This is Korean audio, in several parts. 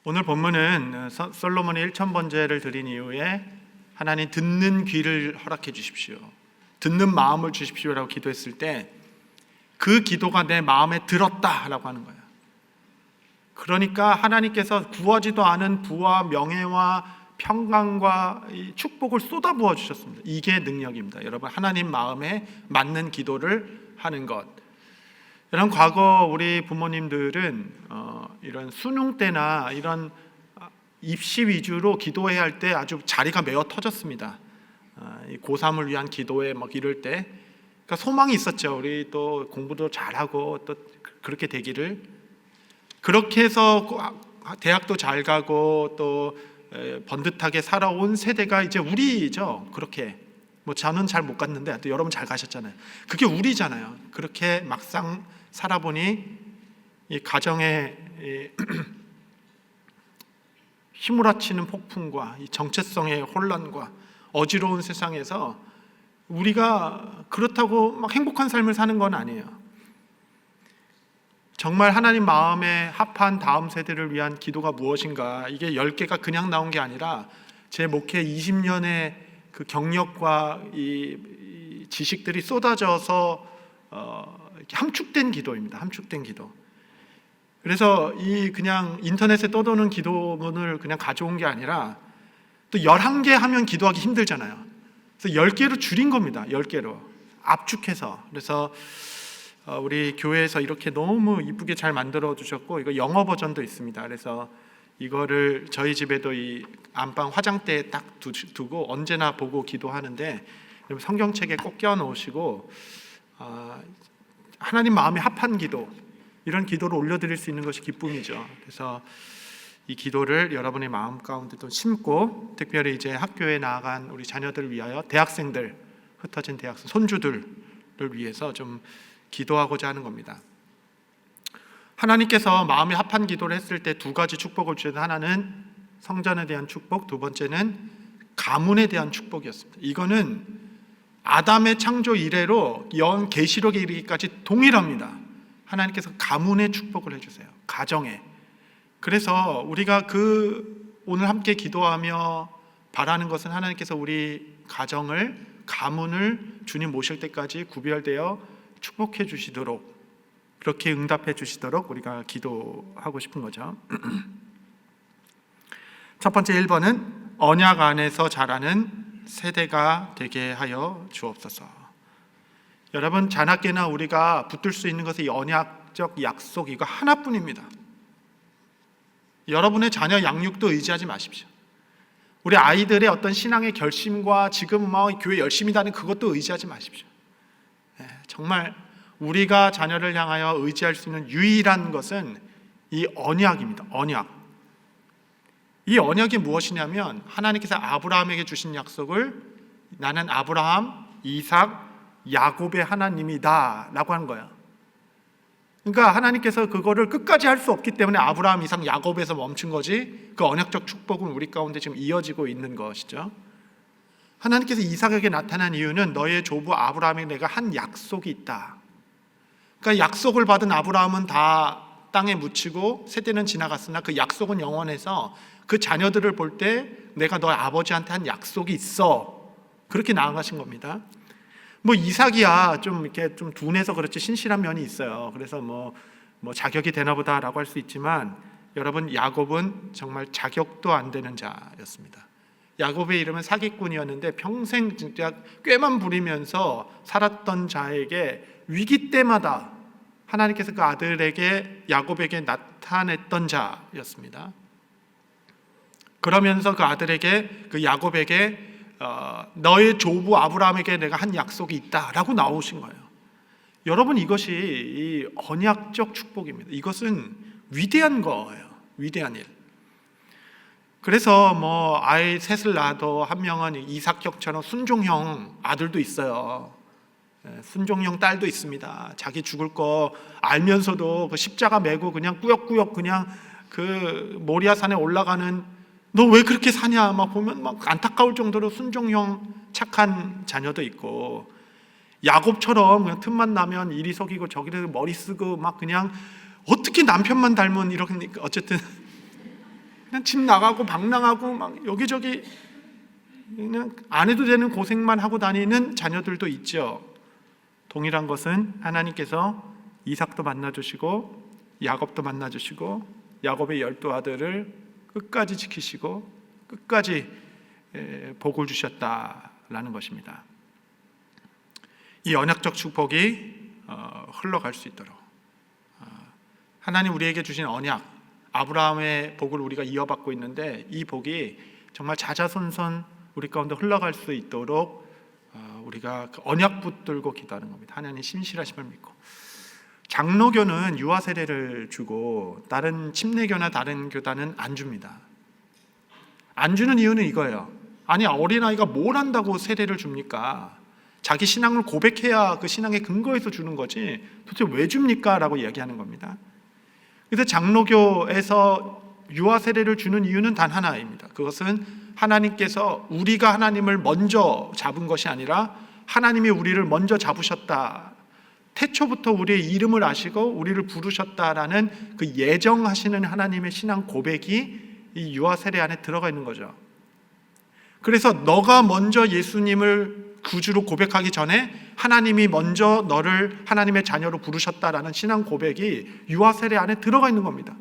오늘 본문은 솔로몬이 1000번제를 드린 이후에 하나님 듣는 귀를 허락해 주십시오, 듣는 마음을 주십시오라고 기도했을 때 그 기도가 내 마음에 들었다라고 하는 거예요. 그러니까 하나님께서 구하지도 않은 부와 명예와 평강과 축복을 쏟아부어 주셨습니다. 이게 능력입니다. 여러분, 하나님 마음에 맞는 기도를 하는 것. 여러분, 과거 우리 부모님들은 이런 수능 때나 이런 입시 위주로 기도해야 할 때 아주 자리가 메어 터졌습니다. 고3을 위한 기도에 막 이럴 때, 그러니까 소망이 있었죠. 우리 또 공부도 잘하고 또 그렇게 되기를. 그렇게 해서 대학도 잘 가고 또 번듯하게 살아온 세대가 이제 우리죠. 그렇게 뭐 저는 잘 못 갔는데 또 여러분 잘 가셨잖아요. 그게 우리잖아요. 그렇게 막상 살아보니 이 가정의 휘몰아치는 폭풍과 이 정체성의 혼란과 어지러운 세상에서 우리가 그렇다고 막 행복한 삶을 사는 건 아니에요. 정말 하나님 마음에 합한 다음 세대를 위한 기도가 무엇인가, 이게 10개가 그냥 나온 게 아니라 제 목회 20년의 그 경력과 이 지식들이 쏟아져서 함축된 기도입니다. 함축된 기도. 그래서 이 그냥 인터넷에 떠도는 기도문을 그냥 가져온 게 아니라 또 11개 하면 기도하기 힘들잖아요. 그래서 10개로 줄인 겁니다. 10개로 압축해서. 그래서 우리 교회에서 이렇게 너무 이쁘게 잘 만들어 주셨고, 이거 영어 버전도 있습니다. 그래서 이거를 저희 집에도 이 안방 화장대에 딱 두고 언제나 보고 기도하는데, 성경책에 꼭 껴 놓으시고 하나님 마음에 합한 기도, 이런 기도를 올려드릴 수 있는 것이 기쁨이죠. 그래서 이 기도를 여러분의 마음 가운데 또 심고, 특별히 이제 학교에 나아간 우리 자녀들을 위하여, 대학생들, 흩어진 대학생 손주들을 위해서 좀 기도하고자 하는 겁니다. 하나님께서 마음에 합한 기도를 했을 때 두 가지 축복을 주셨는데, 하나는 성전에 대한 축복, 두 번째는 가문에 대한 축복이었습니다. 이거는 아담의 창조 이래로 계시록에 이르기까지 동일합니다. 하나님께서 가문의 축복을 해주세요. 가정에. 그래서 우리가 오늘 함께 기도하며 바라는 것은 하나님께서 우리 가정을, 가문을 주님 모실 때까지 구별되어 축복해 주시도록, 그렇게 응답해 주시도록 우리가 기도하고 싶은 거죠. 첫 번째 1번은 언약 안에서 자라는 세대가 되게 하여 주옵소서. 여러분, 자나깨나 우리가 붙들 수 있는 것은 이 언약적 약속, 이거 하나뿐입니다. 여러분의 자녀 양육도 의지하지 마십시오. 우리 아이들의 어떤 신앙의 결심과 지금 교회 열심히 다니는 그것도 의지하지 마십시오. 정말 우리가 자녀를 향하여 의지할 수 있는 유일한 것은 이 언약입니다. 언약. 이 언약이 무엇이냐면, 하나님께서 아브라함에게 주신 약속을 나는 아브라함, 이삭, 야곱의 하나님이다 라고 하는 거야. 그러니까 하나님께서 그거를 끝까지 할 수 없기 때문에 아브라함, 이삭, 야곱에서 멈춘 거지, 그 언약적 축복은 우리 가운데 지금 이어지고 있는 것이죠. 하나님께서 이삭에게 나타난 이유는 너의 조부 아브라함에게 내가 한 약속이 있다. 그러니까 약속을 받은 아브라함은 다 땅에 묻히고 세대는 지나갔으나 그 약속은 영원해서 그 자녀들을 볼 때 내가 너의 아버지한테 한 약속이 있어, 그렇게 나아가신 겁니다. 이삭이야 좀 이렇게 좀 둔해서 그렇지 신실한 면이 있어요. 그래서 뭐 자격이 되나 보다라고 할 수 있지만, 여러분, 야곱은 정말 자격도 안 되는 자였습니다. 야곱의 이름은 사기꾼이었는데 평생 진짜 꾀만 부리면서 살았던 자에게 위기 때마다 하나님께서 그 아들에게, 야곱에게 나타냈던 자였습니다. 그러면서 그 아들에게, 그 야곱에게 너의 조부 아브라함에게 내가 한 약속이 있다라고 나오신 거예요. 여러분, 이것이 이 언약적 축복입니다. 이것은 위대한 거예요. 위대한 일. 그래서 아이 셋을 낳아도 한 명은 이삭형처럼 순종형 아들도 있어요. 순종형 딸도 있습니다. 자기 죽을 거 알면서도 그 십자가 메고 그냥 꾸역꾸역 그냥 그 모리아산에 올라가는, 너 왜 그렇게 사냐 보면 안타까울 정도로 순종형 착한 자녀도 있고, 야곱처럼 그냥 틈만 나면 이리 속이고 저기를 머리 쓰고 그냥 어떻게 남편만 닮은, 이렇게 어쨌든 그냥 집 나가고 방 나가고 막 여기저기 그냥 안 해도 되는 고생만 하고 다니는 자녀들도 있죠. 동일한 것은 하나님께서 이삭도 만나주시고 야곱도 만나주시고 야곱의 12 아들을 끝까지 지키시고 끝까지 복을 주셨다라는 것입니다. 이 언약적 축복이 흘러갈 수 있도록 하나님 우리에게 주신 언약, 아브라함의 복을 우리가 이어받고 있는데 이 복이 정말 자자손손 우리 가운데 흘러갈 수 있도록 우리가 그 언약 붙들고 기도하는 겁니다. 하나님 신실하심을 믿고. 장로교는 유아 세례를 주고 다른 침례교나 다른 교단은 안 줍니다. 안 주는 이유는 이거예요. 아니 어린아이가 뭘 안다고 세례를 줍니까? 자기 신앙을 고백해야 그 신앙의 근거에서 주는 거지 도대체 왜 줍니까? 라고 이야기하는 겁니다. 그래서 장로교에서 유아 세례를 주는 이유는 단 하나입니다. 그것은 하나님께서 우리가 하나님을 먼저 잡은 것이 아니라 하나님이 우리를 먼저 잡으셨다. 태초부터 우리의 이름을 아시고 우리를 부르셨다라는 그 예정하시는 하나님의 신앙 고백이 이 유아 세례 안에 들어가 있는 거죠. 그래서 너가 먼저 예수님을 구주로 고백하기 전에 하나님이 먼저 너를 하나님의 자녀로 부르셨다라는 신앙 고백이 유아 세례 안에 들어가 있는 겁니다.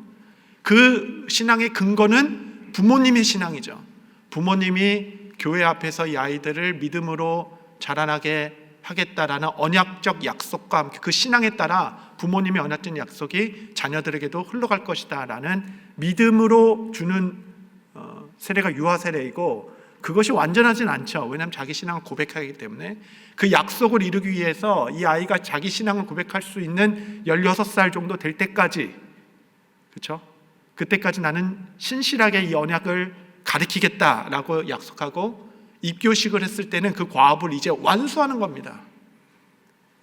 그 신앙의 근거는 부모님의 신앙이죠. 부모님이 교회 앞에서 이 아이들을 믿음으로 자라나게 하겠다라는 언약적 약속과 함께 그 신앙에 따라 부모님의 언약적 약속이 자녀들에게도 흘러갈 것이다 라는 믿음으로 주는 세례가 유아 세례이고, 그것이 완전하진 않죠. 왜냐하면 자기 신앙을 고백하기 때문에 그 약속을 이루기 위해서 이 아이가 자기 신앙을 고백할 수 있는 16살 정도 될 때까지, 그렇죠? 그때까지 나는 신실하게 이 언약을 가르치겠다라고 약속하고 입교식을 했을 때는 그 과업을 이제 완수하는 겁니다.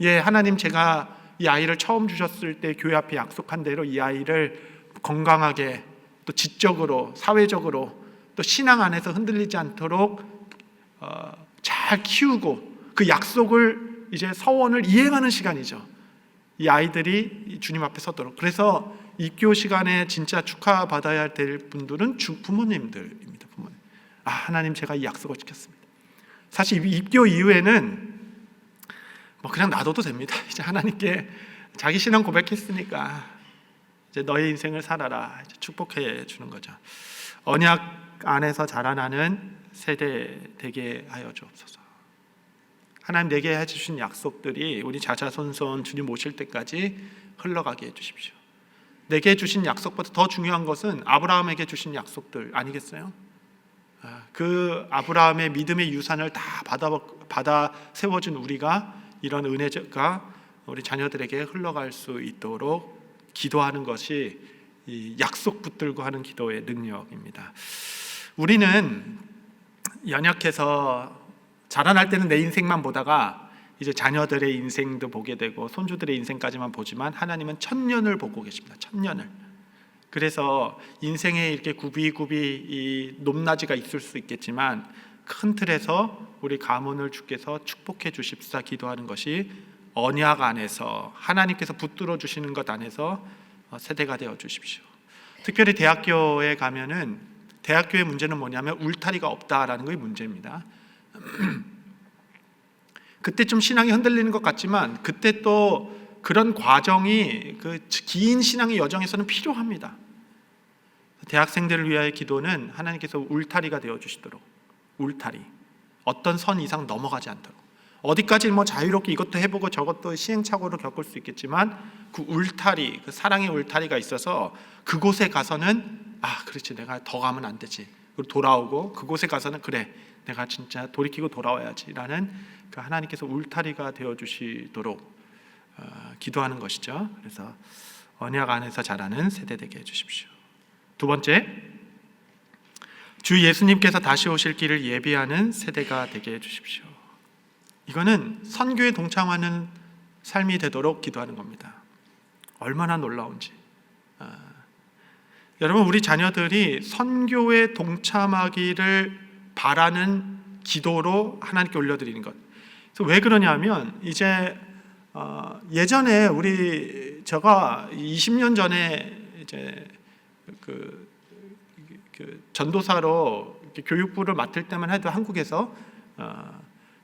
예, 하나님 제가 이 아이를 처음 주셨을 때 교회 앞에 약속한 대로 이 아이를 건강하게 또 지적으로 사회적으로 또 신앙 안에서 흔들리지 않도록 잘 키우고 그 약속을 이제 서원을 이행하는 시간이죠. 이 아이들이 주님 앞에 서도록. 그래서 입교 시간에 진짜 축하받아야 될 분들은 부모님들입니다. 부모님. 아, 하나님 제가 이 약속을 지켰습니다. 사실 입교 이후에는 뭐 그냥 놔둬도 됩니다. 이제 하나님께 자기 신앙 고백했으니까 이제 너의 인생을 살아라, 이제 축복해 주는 거죠. 언약 안에서 자라나는 세대 되게 하여 주옵소서. 하나님 내게 해주신 약속들이 우리 자자손손 주님 오실 때까지 흘러가게 해주십시오. 내게 주신 약속보다 더 중요한 것은 아브라함에게 주신 약속들 아니겠어요? 그 아브라함의 믿음의 유산을 다 받아 세워준 우리가 이런 은혜가 우리 자녀들에게 흘러갈 수 있도록 기도하는 것이 이 약속 붙들고 하는 기도의 능력입니다. 우리는 연약해서 자라날 때는 내 인생만 보다가 이제 자녀들의 인생도 보게 되고 손주들의 인생까지만 보지만 하나님은 천년을 보고 계십니다. 천년을. 그래서 인생에 이렇게 굽이굽이 이 높낮이가 있을 수 있겠지만 큰 틀에서 우리 가문을 주께서 축복해 주십사 기도하는 것이 언약 안에서 하나님께서 붙들어 주시는 것 안에서 세대가 되어 주십시오. 특별히 대학교에 가면은 대학교의 문제는 뭐냐면 울타리가 없다라는 것이 문제입니다. 그때 좀 신앙이 흔들리는 것 같지만 그때 또 그런 과정이 그 긴 신앙의 여정에서는 필요합니다. 대학생들을 위하여 기도는 하나님께서 울타리가 되어 주시도록, 울타리, 어떤 선 이상 넘어가지 않도록, 어디까지 뭐 자유롭게 이것도 해보고 저것도 시행착오를 겪을 수 있겠지만 그 울타리, 그 사랑의 울타리가 있어서 그곳에 가서는 아 그렇지 내가 더 가면 안 되지, 그리고 돌아오고 그곳에 가서는 그래 내가 진짜 돌이키고 돌아와야지라는 그 하나님께서 울타리가 되어 주시도록 기도하는 것이죠. 그래서 언약 안에서 자라는 세대 되게 해주십시오. 두 번째, 주 예수님께서 다시 오실 길을 예비하는 세대가 되게 해주십시오. 이거는 선교에 동참하는 삶이 되도록 기도하는 겁니다. 얼마나 놀라운지. 여러분, 우리 자녀들이 선교에 동참하기를 바라는 기도로 하나님께 올려드리는 것. 그래서 왜 그러냐면 이제 예전에 제가 20년 전에 이제 그 전도사로 이렇게 교육부를 맡을 때만 해도 한국에서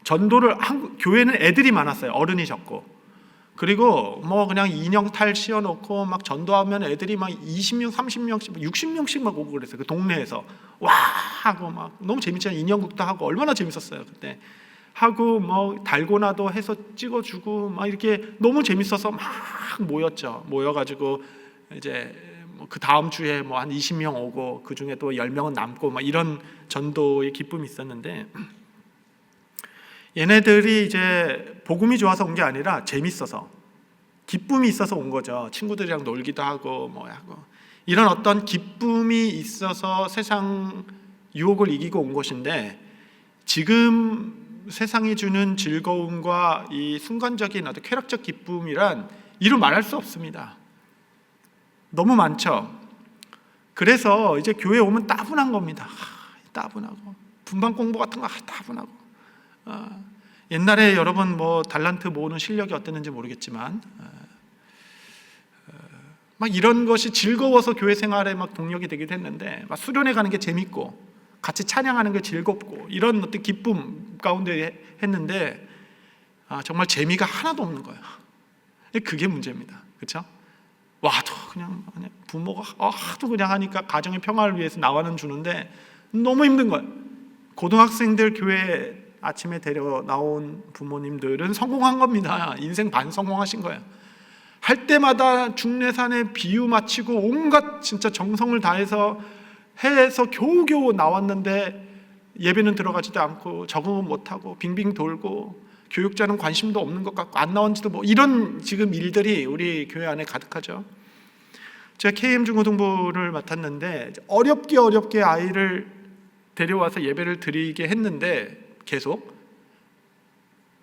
전도를 교회는 애들이 많았어요. 어른이 적고. 그리고 뭐 그냥 인형 탈 씌워놓고 막 전도하면 애들이 막 20명, 30명씩, 60명씩 막 오고 그랬어요. 그 동네에서 와 하고 막 너무 재밌잖아요. 인형극도 하고 얼마나 재밌었어요 그때. 하고 뭐 달고나도 해서 찍어주고 막 이렇게 너무 재밌어서 막 모였죠. 모여가지고 이제 그 다음 주에 뭐 한 20명 오고 그 중에 또 10명은 남고 막 이런 전도의 기쁨이 있었는데, 얘네들이 이제 복음이 좋아서 온 게 아니라 재밌어서 기쁨이 있어서 온 거죠. 친구들이랑 놀기도 하고 뭐 하고 이런 어떤 기쁨이 있어서 세상 유혹을 이기고 온 것인데, 지금 세상이 주는 즐거움과 이 순간적인 어떤 쾌락적 기쁨이란 이루 말할 수 없습니다. 너무 많죠. 그래서 이제 교회 오면 따분한 겁니다. 따분하고 분반 공부 같은 거 따분하고. 옛날에 여러분 뭐 달란트 모으는 실력이 어땠는지 모르겠지만 막 이런 것이 즐거워서 교회 생활에 막 동력이 되기도 했는데, 막 수련회 가는 게 재밌고 같이 찬양하는 게 즐겁고 이런 어떤 기쁨 가운데 했는데 정말 재미가 하나도 없는 거예요. 그게 문제입니다. 그렇죠? 와도 그냥 부모가 하도 그냥 하니까 가정의 평화를 위해서 나와는 주는데 너무 힘든 거예요. 고등학생들 교회 아침에 데려 나온 부모님들은 성공한 겁니다. 인생 반 성공하신 거예요. 할 때마다 중례산에 비유 마치고 온갖 진짜 정성을 다해서 해서 겨우겨우 나왔는데 예배는 들어가지도 않고 적응은 못하고 빙빙 돌고 교육자는 관심도 없는 것 같고 안 나온지도 뭐 이런 지금 일들이 우리 교회 안에 가득하죠. 제가 KM 중고등부를 맡았는데 어렵게 아이를 데려와서 예배를 드리게 했는데 계속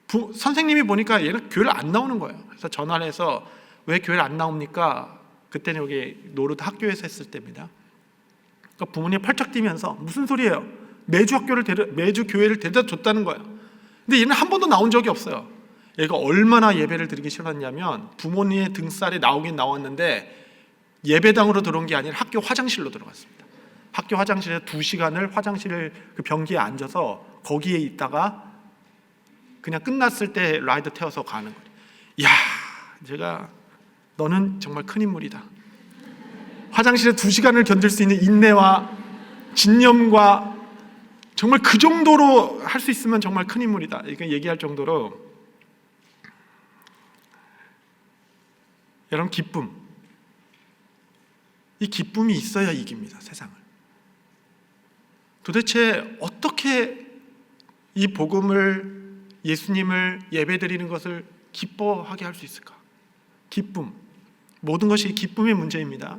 선생님이 보니까 얘는 교회를 안 나오는 거예요. 그래서 전화를 해서 왜 교회를 안 나옵니까? 그때는 여기 노르드 학교에서 했을 때입니다. 그러니까 부모님이 펄쩍 뛰면서 무슨 소리예요? 매주 교회를 데려다 줬다는 거예요. 근데 얘는 한 번도 나온 적이 없어요. 얘가 얼마나 예배를 드리기 싫었냐면 부모님의 등살에 나오긴 나왔는데 예배당으로 들어온 게 아니라 학교 화장실로 들어갔습니다. 학교 화장실에 2시간을 화장실 그 변기에 앉아서 거기에 있다가 그냥 끝났을 때 라이드 태워서 가는 거예요. 이야, 제가 너는 정말 큰 인물이다. 화장실에 2시간을 견딜 수 있는 인내와 진념과 정말 그 정도로 할 수 있으면 정말 큰 인물이다. 이렇게 얘기할 정도로 여러분 기쁨, 이 기쁨이 있어야 이깁니다. 세상을. 도대체 어떻게 이 복음을 예수님을 예배드리는 것을 기뻐하게 할 수 있을까? 기쁨, 모든 것이 기쁨의 문제입니다.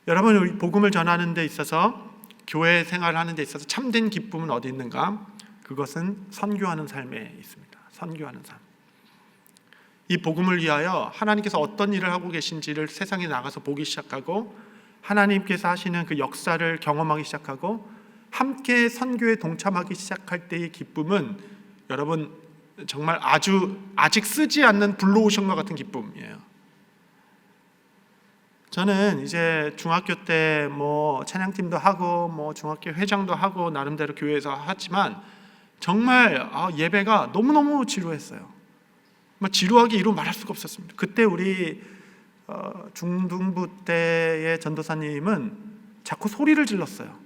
여러분, 우리 복음을 전하는 데 있어서 교회 생활을 하는 데 있어서 참된 기쁨은 어디 있는가? 그것은 선교하는 삶에 있습니다. 선교하는 삶. 이 복음을 위하여 하나님께서 어떤 일을 하고 계신지를 세상에 나가서 보기 시작하고 하나님께서 하시는 그 역사를 경험하기 시작하고 함께 선교에 동참하기 시작할 때의 기쁨은 여러분 정말 아직 쓰지 않는 블루오션과 같은 기쁨이에요. 저는 이제 중학교 때 뭐 찬양팀도 하고 뭐 중학교 회장도 하고 나름대로 교회에서 하지만 정말 예배가 너무너무 지루했어요. 지루하게 이루 말할 수가 없었습니다. 그때 우리 중등부 때의 전도사님은 자꾸 소리를 질렀어요.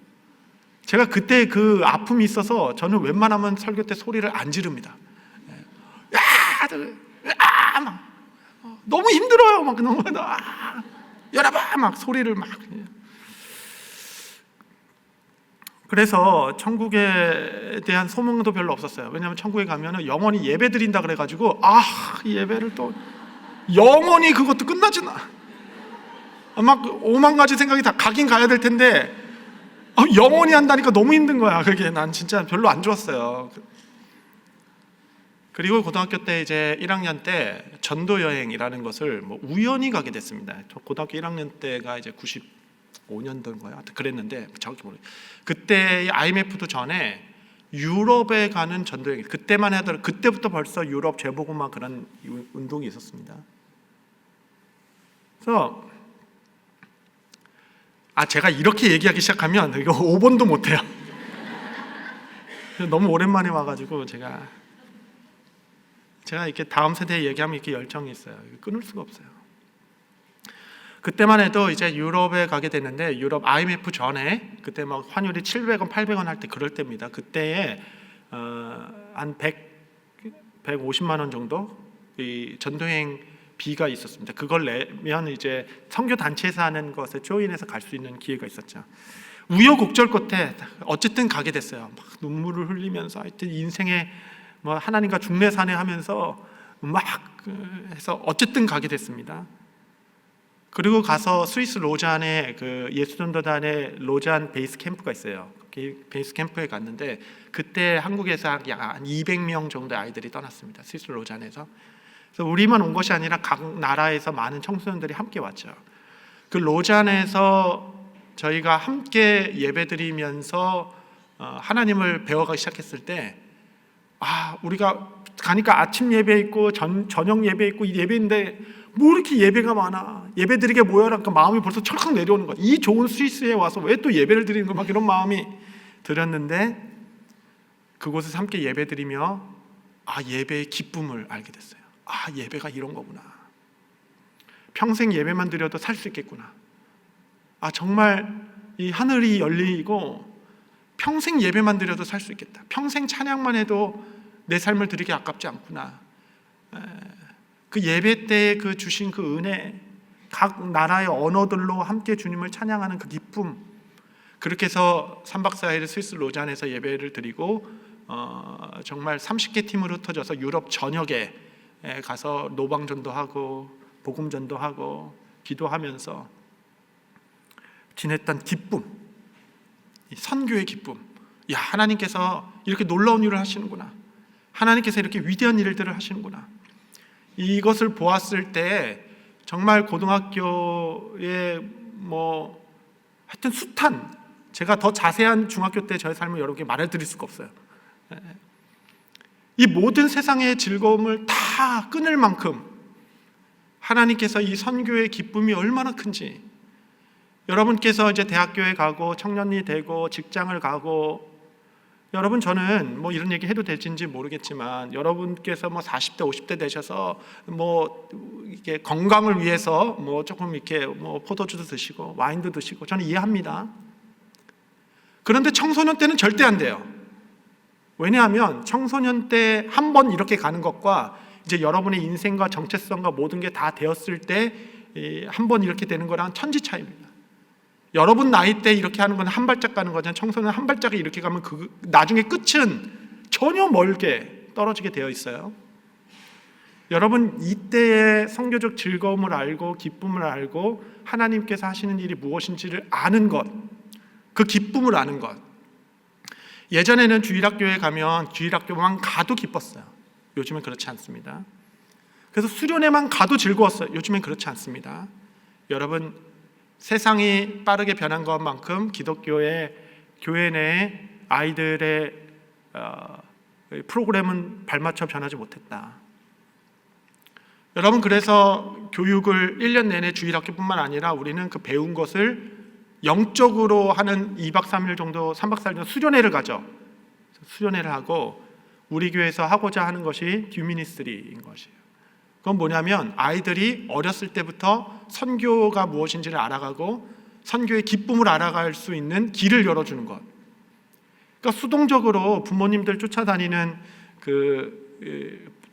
제가 그때 그 아픔이 있어서 저는 웬만하면 설교 때 소리를 안 지릅니다. 막 너무 힘들어요. 막 너무 여러분 막 소리를 막. 그래서 천국에 대한 소망도 별로 없었어요. 왜냐하면 천국에 가면은 영원히 예배 드린다 그래가지고 이 예배를 또 영원히 그것도 끝나진 않아. 막 오만 가지 생각이 다 가긴 가야 될 텐데 영원히 한다니까 너무 힘든 거야. 그게 난 진짜 별로 안 좋았어요. 그리고 고등학교 때 이제 1학년 때 전도 여행이라는 것을 뭐 우연히 가게 됐습니다. 저 고등학교 1학년 때가 이제 95년도인가요? 하여튼 그랬는데 정확히 모르겠어요. 그때 IMF도 전에 유럽에 가는 전도 여행, 그때만 하더라도 그때부터 벌써 유럽 재보고만 그런 운동이 있었습니다. 그래서 제가 이렇게 얘기하기 시작하면 이거 5번도 못해요. 너무 오랜만에 와가지고 제가 이렇게 다음 세대에 얘기하면 이렇게 열정이 있어요. 끊을 수가 없어요. 그때만 해도 이제 유럽에 가게 됐는데, 유럽 IMF 전에 그때 막 환율이 700원, 800원 할 때 그럴 때입니다. 그때에 한 150만 원 정도 이 전도행 비가 있었습니다. 그걸 내면 이제 선교 단체에서 하는 것에 조인해서 갈 수 있는 기회가 있었죠. 우여곡절 끝에 어쨌든 가게 됐어요. 막 눈물을 흘리면서 하여튼 인생에 뭐 하나님과 중례사내 하면서 막 해서 어쨌든 가게 됐습니다. 그리고 가서 스위스 로잔에 그 예수전도단의 로잔 베이스 캠프가 있어요. 그 베이스 캠프에 갔는데 그때 한국에서 약 한 200명 정도의 아이들이 떠났습니다. 스위스 로잔에서. 그래서 우리만 온 것이 아니라 각 나라에서 많은 청소년들이 함께 왔죠. 그 로잔에서 저희가 함께 예배드리면서 하나님을 배워가기 시작했을 때, 우리가 가니까 아침 예배 있고 저녁 예배 있고 이 예배인데 뭐 이렇게 예배가 많아, 예배 드리게 모여라. 그러니까 마음이 벌써 철컥 내려오는 거야. 이 좋은 스위스에 와서 왜 또 예배를 드리는 거, 막 이런 마음이 들었는데, 그곳에서 함께 예배 드리며 예배의 기쁨을 알게 됐어요. 예배가 이런 거구나. 평생 예배만 드려도 살 수 있겠구나. 정말 이 하늘이 열리고 평생 예배만 드려도 살 수 있겠다. 평생 찬양만 해도 내 삶을 드리기 아깝지 않구나. 그 예배 때에 그 주신 그 은혜, 각 나라의 언어들로 함께 주님을 찬양하는 그 기쁨, 그렇게 해서 3박 4일 스위스 로잔에서 예배를 드리고 정말 30개 팀으로 흩어져서 유럽 전역에 가서 노방전도 하고 복음전도 하고 기도하면서 지냈던 기쁨, 선교의 기쁨. 하나님께서 이렇게 놀라운 일을 하시는구나. 하나님께서 이렇게 위대한 일들을 하시는구나. 이것을 보았을 때 정말 고등학교에 하여튼 숱한, 제가 더 자세한 중학교 때 저의 삶을 여러분께 말해드릴 수가 없어요. 이 모든 세상의 즐거움을 다 끊을 만큼 하나님께서 이 선교의 기쁨이 얼마나 큰지, 여러분께서 이제 대학교에 가고 청년이 되고 직장을 가고, 여러분 저는 이런 얘기 해도 될지 모르겠지만 여러분께서 40대 50대 되셔서 이게 건강을 위해서 조금 이렇게 포도주도 드시고 와인도 드시고, 저는 이해합니다. 그런데 청소년 때는 절대 안 돼요. 왜냐하면 청소년 때 한 번 이렇게 가는 것과 이제 여러분의 인생과 정체성과 모든 게 다 되었을 때 한 번 이렇게 되는 거랑 천지 차이입니다. 여러분 나이 때 이렇게 하는 건 한 발짝 가는 거잖아요. 청소년 한 발짝이 이렇게 가면 나중에 끝은 전혀 멀게 떨어지게 되어 있어요. 여러분 이때의 선교적 즐거움을 알고 기쁨을 알고 하나님께서 하시는 일이 무엇인지를 아는 것, 그 기쁨을 아는 것. 예전에는 주일학교에 가면 주일학교만 가도 기뻤어요. 요즘은 그렇지 않습니다. 그래서 수련회만 가도 즐거웠어요. 요즘엔 그렇지 않습니다. 여러분, 세상이 빠르게 변한 것만큼 기독교의 교회 내 아이들의 프로그램은 발맞춰 변하지 못했다. 여러분, 그래서 교육을 1년 내내 주일학교뿐만 아니라 우리는 그 배운 것을 영적으로 하는 2박 3일 정도, 3박 4일 정도 수련회를 가죠. 수련회를 하고 우리 교회에서 하고자 하는 것이 듀미니스트리인 것이에요. 그건 뭐냐면 아이들이 어렸을 때부터 선교가 무엇인지를 알아가고 선교의 기쁨을 알아갈 수 있는 길을 열어주는 것. 그러니까 수동적으로 부모님들 쫓아다니는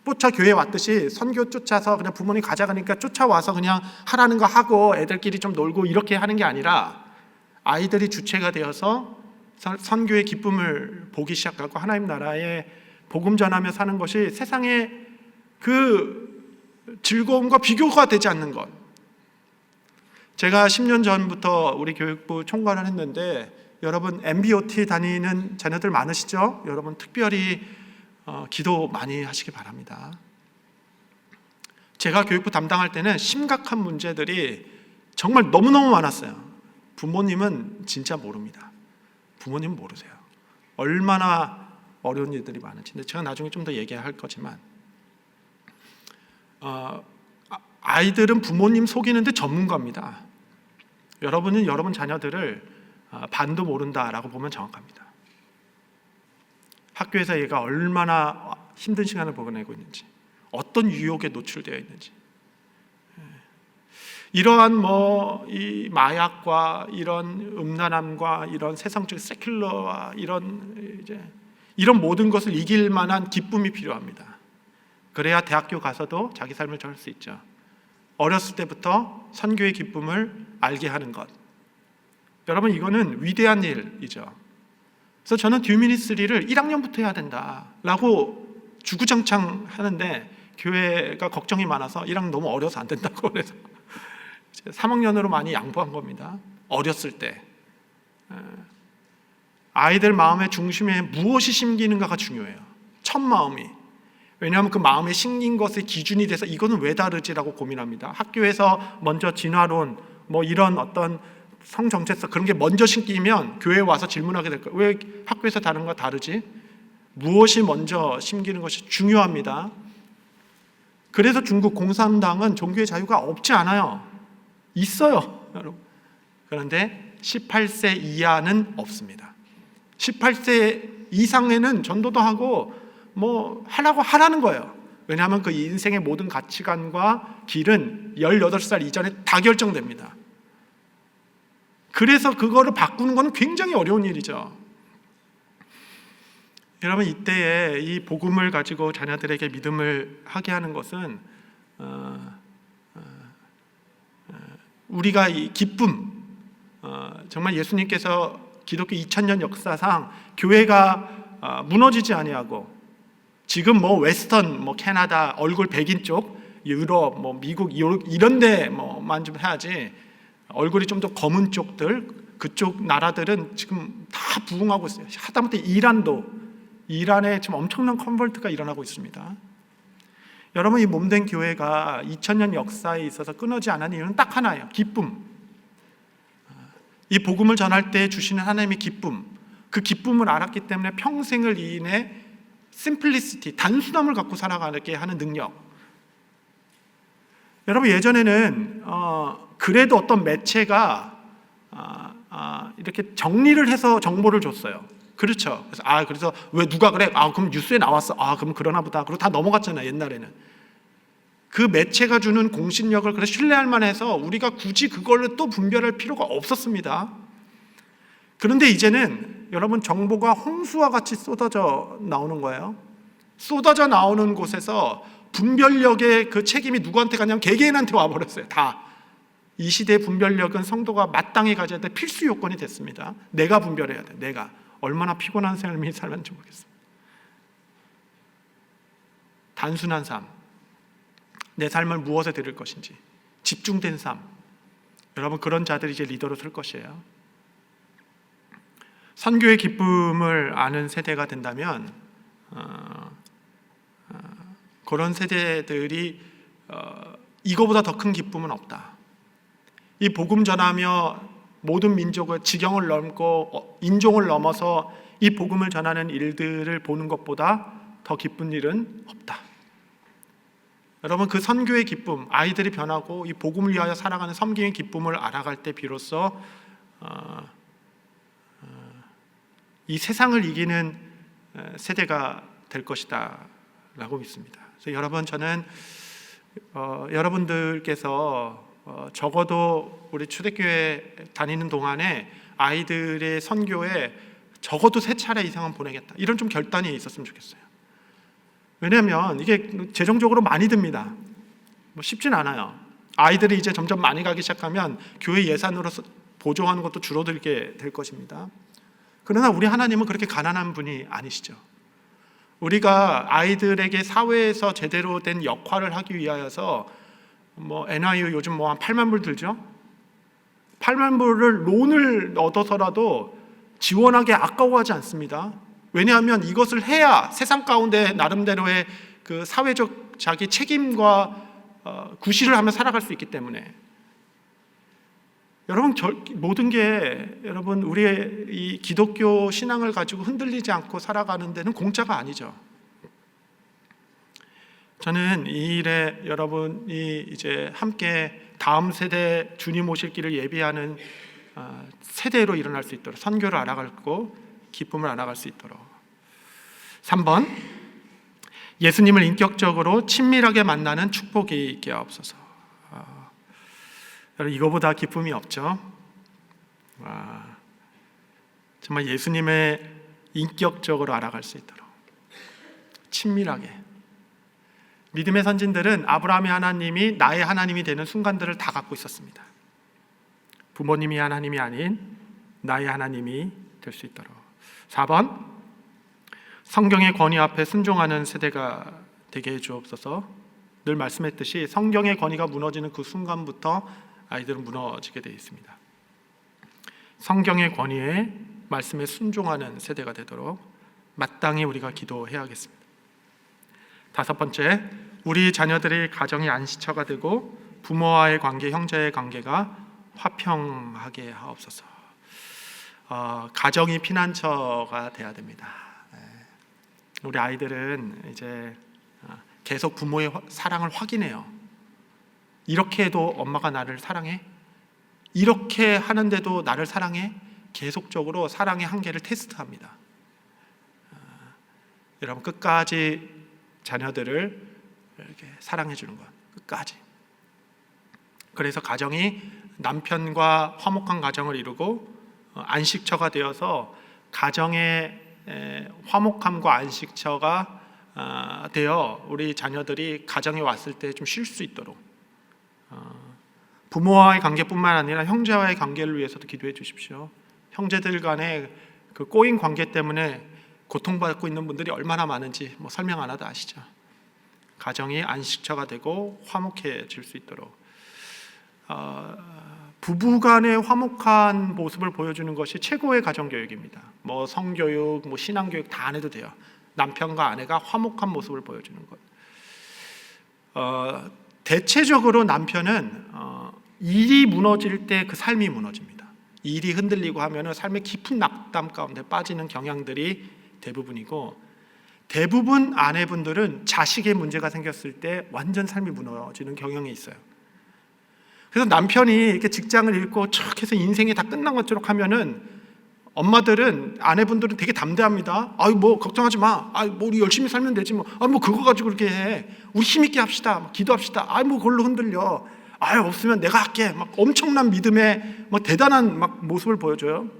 쫓아 교회 왔듯이 선교 쫓아서 그냥 부모님 가자가니까 쫓아와서 그냥 하라는 거 하고 애들끼리 좀 놀고 이렇게 하는 게 아니라 아이들이 주체가 되어서 선교의 기쁨을 보기 시작하고 하나님 나라의 복음 전하며 사는 것이 세상의 그 즐거움과 비교가 되지 않는 것. 제가 10년 전부터 우리 교육부 총괄을 했는데 여러분 MBOT 다니는 자녀들 많으시죠? 여러분 특별히 기도 많이 하시기 바랍니다. 제가 교육부 담당할 때는 심각한 문제들이 정말 너무너무 많았어요. 부모님은 진짜 모릅니다. 부모님은 모르세요. 얼마나 어려운 일들이 많은지. 근데 제가 나중에 좀 더 얘기할 거지만 아이들은 부모님 속이는데 전문가입니다. 여러분은 여러분 자녀들을 반도 모른다라고 보면 정확합니다. 학교에서 얘가 얼마나 힘든 시간을 보내고 있는지, 어떤 유혹에 노출되어 있는지, 이러한 이 마약과 이런 음란함과 이런 세상적 세큘러와 이런 모든 것을 이길 만한 기쁨이 필요합니다. 그래야 대학교 가서도 자기 삶을 살 수 있죠. 어렸을 때부터 선교의 기쁨을 알게 하는 것, 여러분 이거는 위대한 일이죠. 그래서 저는 듀미니스리를 1학년부터 해야 된다라고 주구장창 하는데 교회가 걱정이 많아서 1학년 너무 어려서 안 된다고 그래서 3학년으로 많이 양보한 겁니다. 어렸을 때 아이들 마음의 중심에 무엇이 심기는가가 중요해요. 첫 마음이. 왜냐하면 그 마음에 심긴 것의 기준이 돼서 이거는 왜 다르지라고 고민합니다. 학교에서 먼저 진화론 이런 어떤 성정체성 그런 게 먼저 심기면 교회에 와서 질문하게 될 거예요. 왜 학교에서 다른 거 다르지? 무엇이 먼저 심기는 것이 중요합니다. 그래서 중국 공산당은 종교의 자유가 없지 않아요. 있어요, 여러분. 그런데 18세 이하는 없습니다. 18세 이상에는 전도도 하고 하라는 거예요. 왜냐하면 그 인생의 모든 가치관과 길은 18살 이전에 다 결정됩니다. 그래서 그거를 바꾸는 건 굉장히 어려운 일이죠. 여러분 이때에 이 복음을 가지고 자녀들에게 믿음을 하게 하는 것은 우리가 이 기쁨, 정말 예수님께서 기독교 2000년 역사상 교회가 무너지지 아니하고 지금 웨스턴, 캐나다, 얼굴 백인 쪽, 유럽, 미국 이런 데만 좀 해야지 얼굴이 좀 더 검은 쪽들, 그쪽 나라들은 지금 다 부흥하고 있어요. 하다못해 이란에 지금 엄청난 컨버트가 일어나고 있습니다. 여러분 이 몸된 교회가 2000년 역사에 있어서 끊어지 않은 이유는 딱 하나예요. 기쁨. 이 복음을 전할 때 주시는 하나님의 기쁨, 그 기쁨을 알았기 때문에 평생을 이인해 심플리시티, 단순함을 갖고 살아가게 하는 능력. 여러분 예전에는 그래도 어떤 매체가 이렇게 정리를 해서 정보를 줬어요. 그렇죠. 그래서 왜 누가 그래? 그럼 뉴스에 나왔어. 그럼 그러나 보다. 그리고 다 넘어갔잖아요, 옛날에는. 그 매체가 주는 공신력을 그래 신뢰할 만해서 우리가 굳이 그걸로 또 분별할 필요가 없었습니다. 그런데 이제는 여러분 정보가 홍수와 같이 쏟아져 나오는 거예요. 쏟아져 나오는 곳에서 분별력의 그 책임이 누구한테 가냐면 개개인한테 와버렸어요. 다. 이 시대의 분별력은 성도가 마땅히 가져야 될 필수 요건이 됐습니다. 내가 분별해야 돼. 내가 얼마나 피곤한 삶이 살았는지 모르겠어요. 단순한 삶, 내 삶을 무엇에 드릴 것인지 집중된 삶. 여러분 그런 자들이 이제 리더로 설 것이에요. 선교의 기쁨을 아는 세대가 된다면 그런 세대들이 이거보다 더 큰 기쁨은 없다. 이 복음 전하며 모든 민족의 지경을 넘고 인종을 넘어서 이 복음을 전하는 일들을 보는 것보다 더 기쁜 일은 없다. 여러분 그 선교의 기쁨, 아이들이 변하고 이 복음을 위하여 살아가는 섬김의 기쁨을 알아갈 때 비로소 이 세상을 이기는 세대가 될 것이다 라고 믿습니다. 그래서 여러분 저는 여러분들께서 적어도 우리 초대교회 다니는 동안에 아이들의 선교에 적어도 3차례 이상은 보내겠다, 이런 좀 결단이 있었으면 좋겠어요. 왜냐하면 이게 재정적으로 많이 듭니다. 쉽진 않아요. 아이들이 이제 점점 많이 가기 시작하면 교회 예산으로 보조하는 것도 줄어들게 될 것입니다. 그러나 우리 하나님은 그렇게 가난한 분이 아니시죠. 우리가 아이들에게 사회에서 제대로 된 역할을 하기 위하여서 NIU 요즘 한 8만 불 들죠? 8만 불을 론을 얻어서라도 지원하기 아까워하지 않습니다. 왜냐하면 이것을 해야 세상 가운데 나름대로의 그 사회적 자기 책임과 구실을 하며 살아갈 수 있기 때문에 여러분 모든 게 여러분 우리의 이 기독교 신앙을 가지고 흔들리지 않고 살아가는 데는 공짜가 아니죠. 저는 이 일에 여러분이 이제 함께 다음 세대 주님 오실 길을 예비하는 세대로 일어날 수 있도록 선교를 알아가고 기쁨을 알아갈 수 있도록. 3번, 예수님을 인격적으로 친밀하게 만나는 축복이 있게 하옵소서. 여러분, 이거보다 기쁨이 없죠. 정말 예수님의 인격적으로 알아갈 수 있도록 친밀하게. 믿음의 선진들은 아브라함의 하나님이 나의 하나님이 되는 순간들을 다 갖고 있었습니다. 부모님이 하나님이 아닌 나의 하나님이 될 수 있도록. 4번, 성경의 권위 앞에 순종하는 세대가 되게 해주옵소서. 늘 말씀했듯이 성경의 권위가 무너지는 그 순간부터 아이들은 무너지게 되어 있습니다. 성경의 권위에 말씀에 순종하는 세대가 되도록 마땅히 우리가 기도해야겠습니다. 5번째, 우리 자녀들의 가정이 안식처가 되고 부모와의 관계, 형제의 관계가 화평하게 하옵소서. 가정이 피난처가 돼야 됩니다. 우리 아이들은 이제 계속 부모의 사랑을 확인해요. 이렇게 해도 엄마가 나를 사랑해? 이렇게 하는데도 나를 사랑해? 계속적으로 사랑의 한계를 테스트합니다. 여러분, 끝까지 자녀들을 이렇게 사랑해 주는 것, 끝까지. 그래서 가정이 남편과 화목한 가정을 이루고 안식처가 되어서 가정의 화목함과 안식처가 되어 우리 자녀들이 가정에 왔을 때 좀 쉴 수 있도록, 부모와의 관계뿐만 아니라 형제와의 관계를 위해서도 기도해 주십시오. 형제들 간의 그 꼬인 관계 때문에 고통받고 있는 분들이 얼마나 많은지 뭐 설명 안 하도 아시죠. 가정이 안식처가 되고 화목해질 수 있도록 부부간의 화목한 모습을 보여주는 것이 최고의 가정교육입니다. 뭐 성교육, 뭐 신앙교육 다 안 해도 돼요. 남편과 아내가 화목한 모습을 보여주는 것. 대체적으로 남편은 일이 무너질 때 그 삶이 무너집니다. 일이 흔들리고 하면은 삶의 깊은 낙담 가운데 빠지는 경향들이 대부분이고, 대부분 아내분들은 자식의 문제가 생겼을 때 완전 삶이 무너지는 경향이 있어요. 그래서 남편이 이렇게 직장을 잃고 척 해서 인생이 다 끝난 것처럼 하면은 엄마들은, 아내분들은 되게 담대합니다. 아유, 뭐 걱정하지 마. 아유, 뭐 우리 열심히 살면 되지 뭐. 아, 뭐 그거 가지고 그렇게 해. 우리 힘있게 합시다. 기도합시다. 아유, 뭐 그걸로 흔들려. 아유, 없으면 내가 할게. 막 엄청난 믿음의 막 대단한 막 모습을 보여줘요.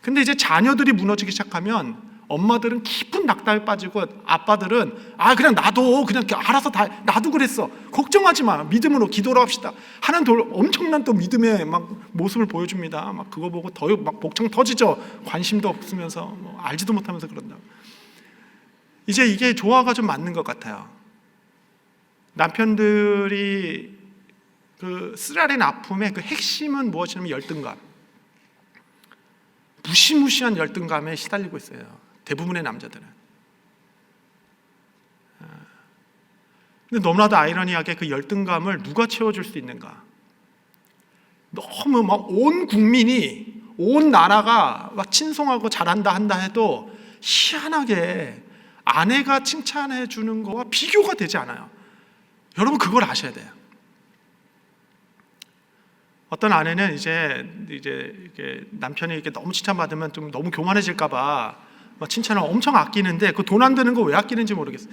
근데 이제 자녀들이 무너지기 시작하면 엄마들은 깊은 낙담에 빠지고, 아빠들은 그냥 놔둬, 그냥 알아서 다, 나도 그랬어, 걱정하지 마, 믿음으로 기도로 합시다 하는 엄청난 또 믿음의 막 모습을 보여줍니다. 막 그거 보고 더 막 복청 터지죠. 관심도 없으면서 뭐 알지도 못하면서 그런다. 이제 이게 조화가 좀 맞는 것 같아요. 남편들이 그 쓰라린 아픔의 그 핵심은 무엇이냐면 열등감, 무시무시한 열등감에 시달리고 있어요. 대부분의 남자들은. 근데 너무나도 아이러니하게 그 열등감을 누가 채워줄 수 있는가? 너무 막 온 국민이, 온 나라가 막 친송하고 잘한다 한다 해도 희한하게 아내가 칭찬해 주는 거와 비교가 되지 않아요. 여러분, 그걸 아셔야 돼요. 어떤 아내는 이제 이렇게 남편이 이렇게 너무 칭찬받으면 좀 너무 교만해질까봐 막 칭찬을 엄청 아끼는데 그 돈 안 드는 거 왜 아끼는지 모르겠어.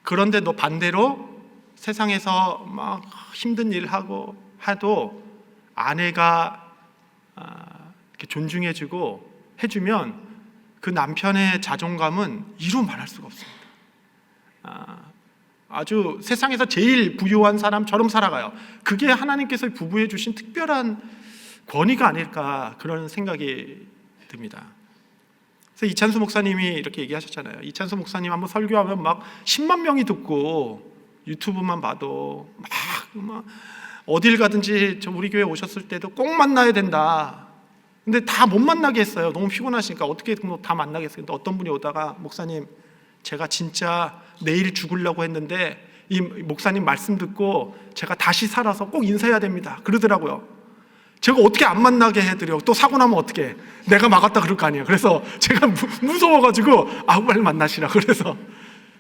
그런데 너 반대로 세상에서 막 힘든 일 하고 해도 아내가 이렇게 존중해주고 해주면 그 남편의 자존감은 이루 말할 수가 없습니다. 아주 세상에서 제일 부유한 사람처럼 살아가요. 그게 하나님께서 부부해 주신 특별한 권위가 아닐까, 그런 생각이 듭니다. 그래서 이찬수 목사님이 이렇게 얘기하셨잖아요. 이찬수 목사님 한번 설교하면 막 10만 명이 듣고, 유튜브만 봐도 막 어딜 가든지 우리 교회 오셨을 때도 꼭 만나야 된다. 근데 다 못 만나게 했어요. 너무 피곤하시니까 어떻게 다 만나겠어요. 근데 어떤 분이 오다가, 목사님, 제가 진짜 내일 죽으려고 했는데 이 목사님 말씀 듣고 제가 다시 살아서 꼭 인사해야 됩니다, 그러더라고요. 제가 어떻게 안 만나게 해드려? 또 사고 나면 어떻게? 내가 막았다 그럴 거 아니에요. 그래서 제가 무서워가지고 빨리 만나시라. 그래서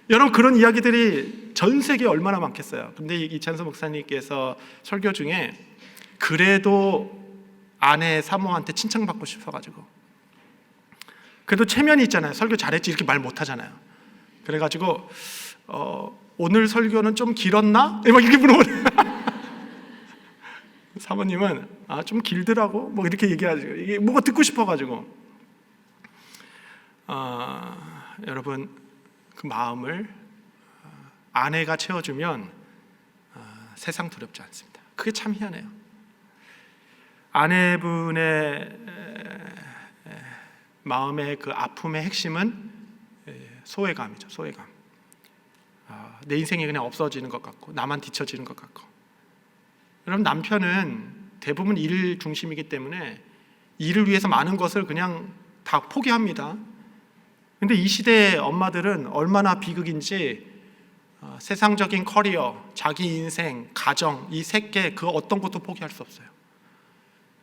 여러분 그런 이야기들이 전 세계에 얼마나 많겠어요. 근데 이찬수 목사님께서 설교 중에 그래도 아내 사모한테 칭찬받고 싶어가지고, 그래도 체면이 있잖아요. 설교 잘했지 이렇게 말 못하잖아요. 그래가지고 오늘 설교는 좀 길었나? 막 이렇게 물어보네요. 사모님은 좀 길더라고 뭐 이렇게 얘기하죠. 이게 뭐가 듣고 싶어가지고. 여러분 그 마음을 아내가 채워주면 세상 두렵지 않습니다. 그게 참 희한해요. 아내분의 마음의 그 아픔의 핵심은 소외감이죠. 소외감. 내 인생이 그냥 없어지는 것 같고 나만 뒤처지는 것 같고. 여러분 남편은 대부분 일 중심이기 때문에 일을 위해서 많은 것을 그냥 다 포기합니다. 근데 이 시대의 엄마들은 얼마나 비극인지 세상적인 커리어, 자기 인생, 가정 이 세 개 그 어떤 것도 포기할 수 없어요.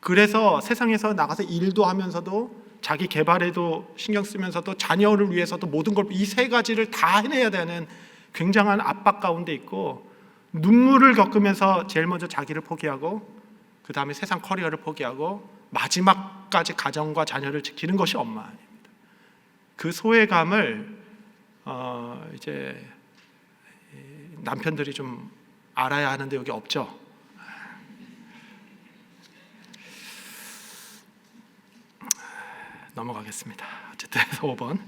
그래서 세상에서 나가서 일도 하면서도 자기 개발에도 신경 쓰면서도 자녀를 위해서도 모든 걸 이 세 가지를 다 해내야 되는 굉장한 압박 가운데 있고, 눈물을 겪으면서 제일 먼저 자기를 포기하고 그 다음에 세상 커리어를 포기하고 마지막까지 가정과 자녀를 지키는 것이 엄마입니다. 그 소외감을 이제 남편들이 좀 알아야 하는데 여기 없죠. 넘어가겠습니다. 어쨌든 5번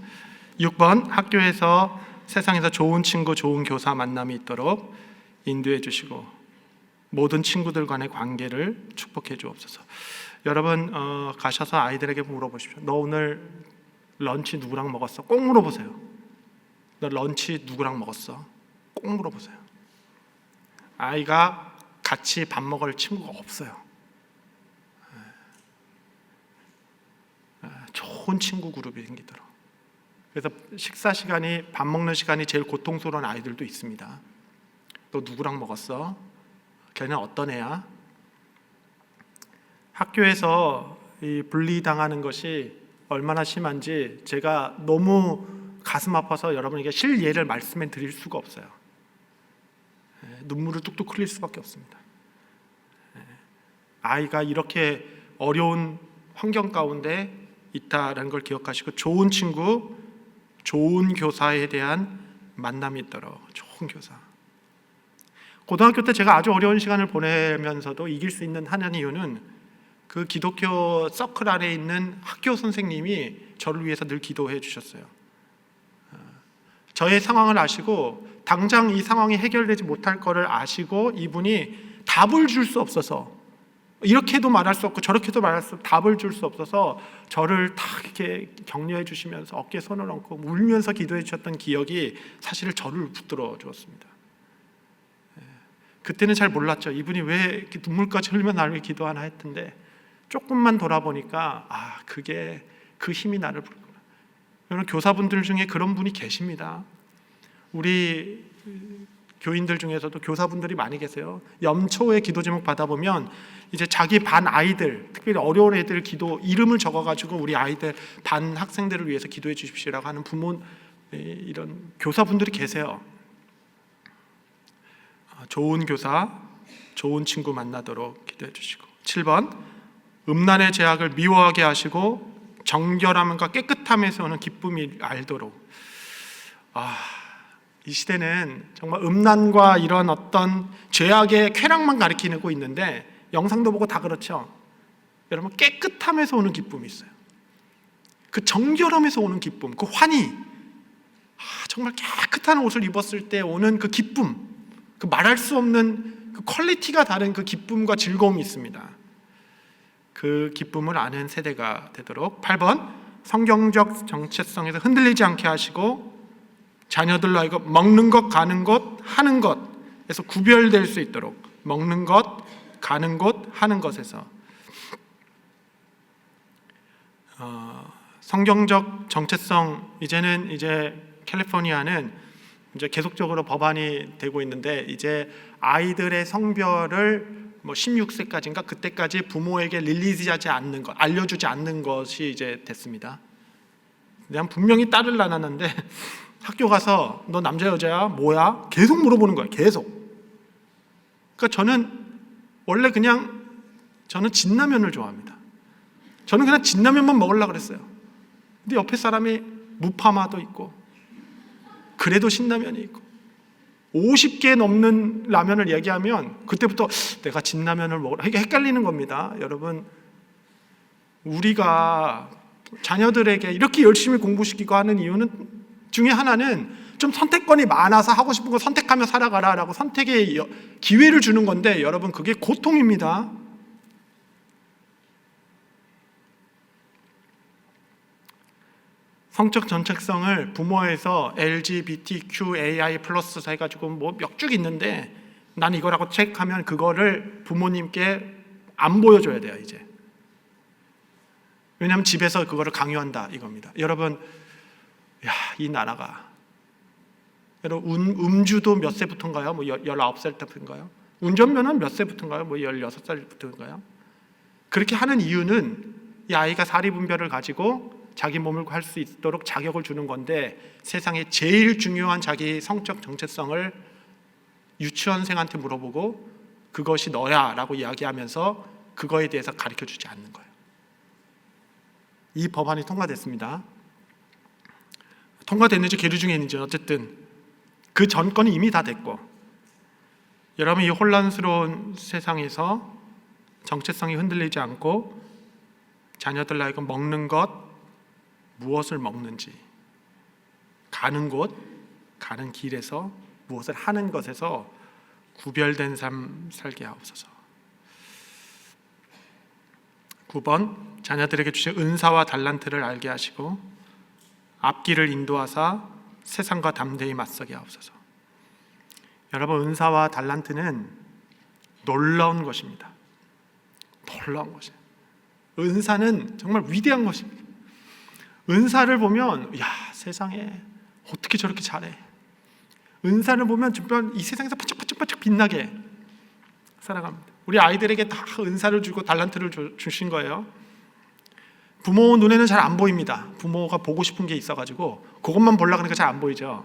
6번 학교에서 세상에서 좋은 친구, 좋은 교사 만남이 있도록 인도해 주시고 모든 친구들 간의 관계를 축복해 주옵소서. 여러분 가셔서 아이들에게 물어보십시오. 너 오늘 런치 누구랑 먹었어? 꼭 물어보세요. 너 런치 누구랑 먹었어? 꼭 물어보세요. 아이가 같이 밥 먹을 친구가 없어요. 좋은 친구 그룹이 생기도록. 그래서 식사 시간이, 밥 먹는 시간이 제일 고통스러운 아이들도 있습니다. 너 누구랑 먹었어? 걔는 어떤 애야? 학교에서 이 분리당하는 것이 얼마나 심한지 제가 너무 가슴 아파서 여러분에게 실예를 말씀해 드릴 수가 없어요. 눈물을 뚝뚝 흘릴 수밖에 없습니다. 아이가 이렇게 어려운 환경 가운데 있다라는 걸 기억하시고 좋은 친구, 좋은 교사에 대한 만남이 있도록. 좋은 교사. 고등학교 때 제가 아주 어려운 시간을 보내면서도 이길 수 있는 하나의 이유는 그 기독교 서클 안에 있는 학교 선생님이 저를 위해서 늘 기도해 주셨어요. 저의 상황을 아시고 당장 이 상황이 해결되지 못할 것을 아시고 이분이 답을 줄 수 없어서, 이렇게도 말할 수 없고 저렇게도 말할 수 없고 답을 줄 수 없어서 저를 딱 이렇게 격려해 주시면서 어깨에 손을 얹고 울면서 기도해 주셨던 기억이 사실 저를 붙들어 주었습니다. 그때는 잘 몰랐죠. 이분이 왜 이렇게 눈물까지 흘리며 나를 위해 기도하나 했는데 조금만 돌아보니까 그게 그 힘이 나를 부르구나. 여러분 교사분들 중에 그런 분이 계십니다. 우리 교인들 중에서도 교사분들이 많이 계세요. 염초의 기도 제목 받아보면 이제 자기 반 아이들, 특별히 어려운 애들 기도 이름을 적어가지고 우리 아이들 반 학생들을 위해서 기도해 주십시오라고 하는 부모, 이런 교사분들이 계세요. 좋은 교사, 좋은 친구 만나도록 기도해 주시고. 7번 음란의 제약을 미워하게 하시고 정결함과 깨끗함에서 오는 기쁨이 알도록. 이 시대는 정말 음란과 이런 어떤 죄악의 쾌락만 가리키고 있는데 영상도 보고 다 그렇죠. 여러분 깨끗함에서 오는 기쁨이 있어요. 그 정결함에서 오는 기쁨, 그 환희, 정말 깨끗한 옷을 입었을 때 오는 그 기쁨, 그 말할 수 없는 그 퀄리티가 다른 그 기쁨과 즐거움이 있습니다. 그 기쁨을 아는 세대가 되도록. 8번 성경적 정체성에서 흔들리지 않게 하시고 자녀들로 하여금 먹는 것, 가는 것, 하는 것에서 구별될 수 있도록. 먹는 것, 가는 곳, 하는 것에서. 성경적 정체성, 이제는 이제 캘리포니아는 이제 계속적으로 법안이 되고 있는데 이제 아이들의 성별을 16세까지인가 그때까지 부모에게 릴리즈하지 않는 것, 알려주지 않는 것이 이제 됐습니다. 내가 분명히 딸을 낳았는데 학교 가서 너 남자 여자야? 뭐야? 계속 물어보는 거예요. 계속. 그러니까 저는 원래 저는 진라면을 좋아합니다. 저는 그냥 진라면만 먹으려고 그랬어요. 근데 옆에 사람이 무파마도 있고 그래도 신라면이 있고 50개 넘는 라면을 얘기하면 그때부터 내가 진라면을 먹으라. 이게 헷갈리는 겁니다. 여러분, 우리가 자녀들에게 이렇게 열심히 공부시키고 하는 이유는 중에 하나는 좀 선택권이 많아서 하고 싶은 거 선택하며 살아가라 라고 선택의 기회를 주는 건데, 여러분, 그게 고통입니다. 성적 정체성을 부모에서 LGBTQAI 플러스 해가지고 뭐 몇 줄 있는데 난 이거라고 체크하면 그거를 부모님께 안 보여줘야 돼요, 이제. 왜냐하면 집에서 그거를 강요한다 이겁니다. 여러분, 이 나라가, 여러분, 음주도 몇 세부터인가요? 뭐 19살 때부터인가요? 운전면허는 몇 세부터인가요? 뭐 16살부터인가요? 그렇게 하는 이유는 이 아이가 사리분별을 가지고 자기 몸을 할 수 있도록 자격을 주는 건데, 세상에 제일 중요한 자기 성적 정체성을 유치원생한테 물어보고 그것이 너야 라고 이야기하면서 그거에 대해서 가르쳐주지 않는 거예요. 이 법안이 통과됐습니다. 통과됐는지 계류 중에 있는지 어쨌든 그 전건이 이미 다 됐고, 여러분, 이 혼란스러운 세상에서 정체성이 흔들리지 않고 자녀들 하여금 먹는 것, 무엇을 먹는지, 가는 곳, 가는 길에서 무엇을 하는 것에서 구별된 삶 살게 하옵소서. 9번, 자녀들에게 주신 은사와 달란트를 알게 하시고 앞길을 인도하사 세상과 담대히 맞서게 하옵소서. 여러분, 은사와 달란트는 놀라운 것입니다. 놀라운 것이에요. 은사는 정말 위대한 것입니다. 은사를 보면 세상에 어떻게 저렇게 잘해. 은사를 보면 주변 이 세상에서 반짝반짝 빛나게 살아갑니다. 우리 아이들에게 다 은사를 주고 달란트를 주신 거예요. 부모 눈에는 잘 안 보입니다. 부모가 보고 싶은 게 있어가지고 그것만 보려고 하니까 잘 안 보이죠.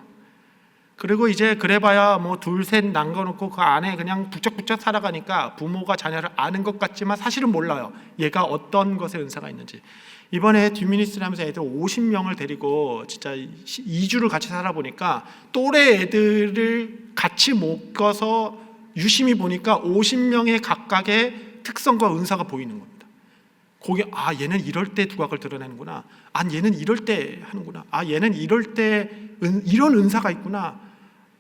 그리고 이제 그래봐야 뭐 둘, 셋 남겨놓고 그 안에 그냥 부쩍부쩍 살아가니까 부모가 자녀를 아는 것 같지만 사실은 몰라요. 얘가 어떤 것에 은사가 있는지. 이번에 뒷미니스트리 하면서 애들 50명을 데리고 진짜 2주를 같이 살아보니까 또래 애들을 같이 묶어서 유심히 보니까 50명의 각각의 특성과 은사가 보이는 겁니다. 거기 얘는 이럴 때 두각을 드러내는구나. 얘는 이럴 때 하는구나. 얘는 이럴 때 이런 은사가 있구나.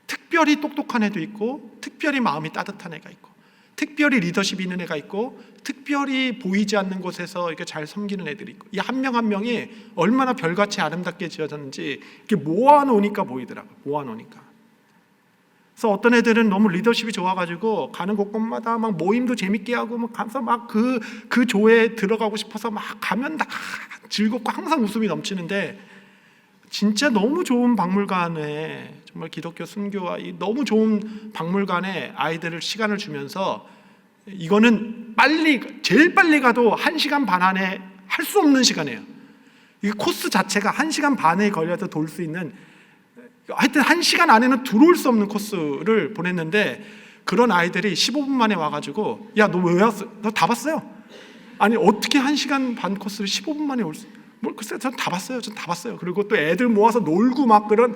특별히 똑똑한 애도 있고, 특별히 마음이 따뜻한 애가 있고, 특별히 리더십이 있는 애가 있고, 특별히 보이지 않는 곳에서 이렇게 잘 섬기는 애들이 있고, 이 한 명 한 명이 얼마나 별같이 아름답게 지어졌는지 이렇게 모아놓으니까 보이더라고요. 모아놓으니까. 그래서 어떤 애들은 너무 리더십이 좋아가지고 가는 곳곳마다 막 모임도 재밌게 하고 막 가서 막 그 조에 들어가고 싶어서 막 가면 다 즐겁고 항상 웃음이 넘치는데, 진짜 너무 좋은 박물관에, 정말 기독교 순교와 이 너무 좋은 박물관에 아이들을 시간을 주면서, 이거는 제일 빨리 가도 1시간 반 안에 할 수 없는 시간이에요. 이 코스 자체가 1시간 반에 걸려서 돌 수 있는, 하여튼 1시간 안에는 들어올 수 없는 코스를 보냈는데, 그런 아이들이 15분 만에 와가지고 너 왜 왔어? 너 다 봤어요? 아니 어떻게 1시간 반 코스를 15분 만에 올 수? 글쎄요, 전 다 봤어요. 그리고 또 애들 모아서 놀고 막 그런.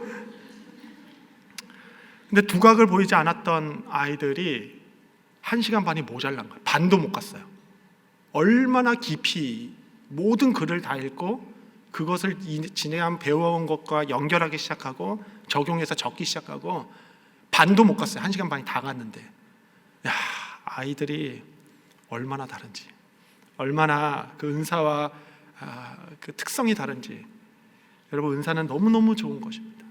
근데 두각을 보이지 않았던 아이들이 1시간 반이 모자란 거예요. 반도 못 갔어요. 얼마나 깊이 모든 글을 다 읽고 그것을 진행한 배워온 것과 연결하기 시작하고 적용해서 적기 시작하고 반도 못 갔어요. 1시간 반이 다 갔는데, 아이들이 얼마나 다른지, 얼마나 그 은사와 그 특성이 다른지. 여러분, 은사는 너무너무 좋은 것입니다.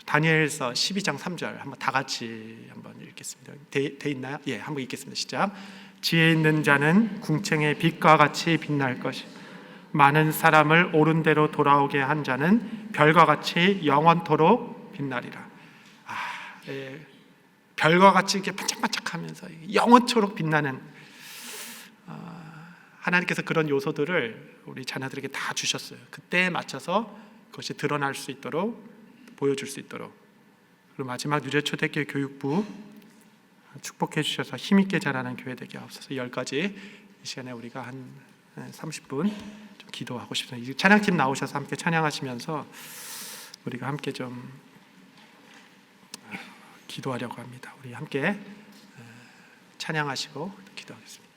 다니엘서 12장 3절 한번 다 같이 한번 읽겠습니다. 돼 있나요? 한번 읽겠습니다. 시작. 지혜 있는 자는 궁창의 빛과 같이 빛날 것이, 많은 사람을 옳은 대로 돌아오게 한 자는 별과 같이 영원토록 빛나리라. 별과 같이 이렇게 반짝반짝하면서 영원토록 빛나는, 하나님께서 그런 요소들을 우리 자녀들에게 다 주셨어요. 그때에 맞춰서 그것이 드러날 수 있도록 보여줄 수 있도록, 그리고 마지막 뉴제초대교회 교육부 축복해 주셔서 힘있게 자라는 교회 되게 하옵소서. 10가지 이 시간에 우리가 한 30분 좀 기도하고 싶습니다. 찬양팀 나오셔서 함께 찬양하시면서 우리가 함께 좀 기도하려고 합니다. 우리 함께 찬양하시고 기도하겠습니다.